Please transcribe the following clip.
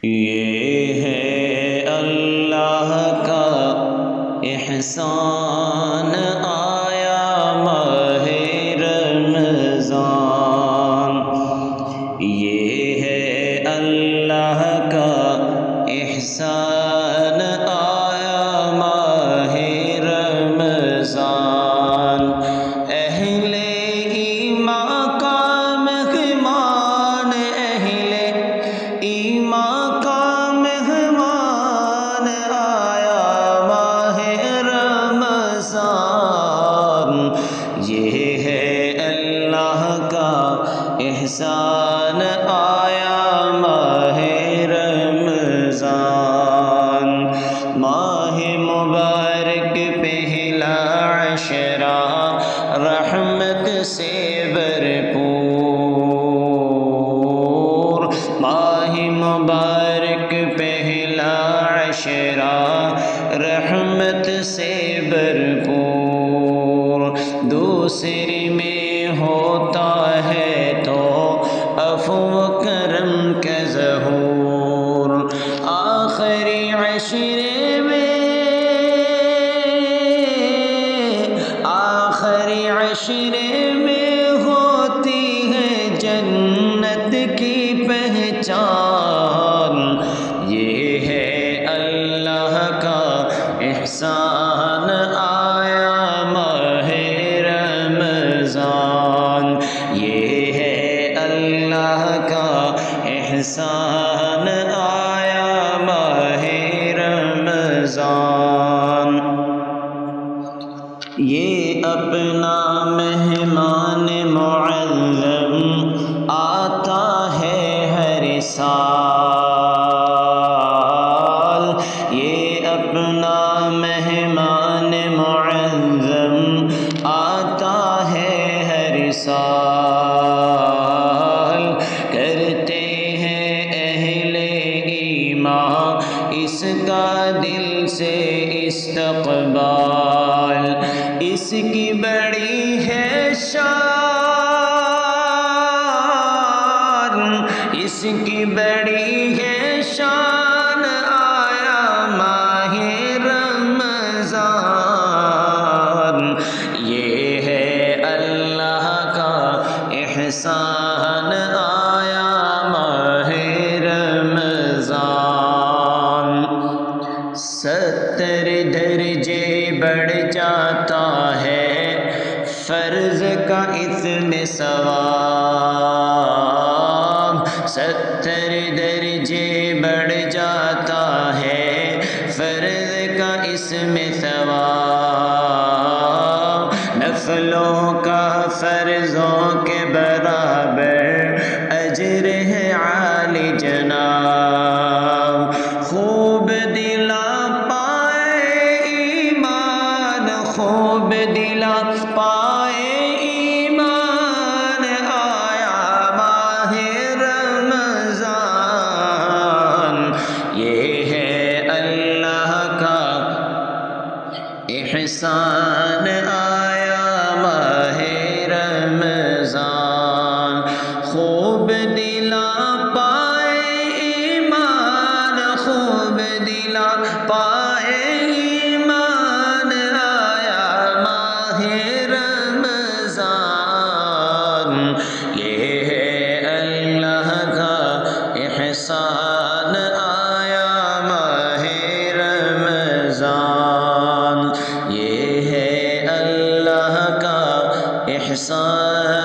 یہ ہے اللہ کا احسان آیا ماہ رمضان، یہ ہے اللہ کا احسان آیا ماہ رمضان، اہل ایمان کا مہمان، اہل ایمان کا مہمان آیا ماہ رمضان، یہ ہے اللہ کا احسان آیا ماہ رمضان، ماہ مبارک پہلا عشرہ رحمت سے بھرپور، ماہ مبارک پہلا عشرہ رحمت سے بھرپور، دوسری میں ہوتا ہے تو عفو و کرم کا ظہور، آخری عشرے میں، آخری عشرے میں ہوتی ہے جنت کی پہچان، یہ ہے اللہ کا احسان آیا ماہ رمضان، یہ ہے اللہ کا احسان آیا ماہ رمضان، یہ اپنا مہمان معظم آتا ہے ہر سال، یہ اپنا مہمان معظم آتا ہے ہر سال، کرتے ہیں اہل ایمان اس کا دل سے استقبال، اس کی بڑی ہے شان، اس کی بڑی ہے شان آیا ماہ رمضان، یہ ہے اللہ کا احسان آیا ماہ رمضان، 70 درجے بڑھ جاتا ہے فرض کا اتم ثواب، 70 درجے بڑھ جاتا ہے فرض کا اسم ثواب، نفلوں کا فرضوں کے برابر اجر ہے عالی جناب، خوب دلا پائے ایمان، خوب دلا پائے ایمان آیا ماہ رمضان، یہ ہے اللہ کا احسان آیا ماہ رمضان، خوب دلا پائے ایمان، خوب دلا پائے ایمان آیا ماہ رمضان، یہ ہے اللہ کا احسان آیا ماہ رمضان، یہ ہے اللہ کا احسان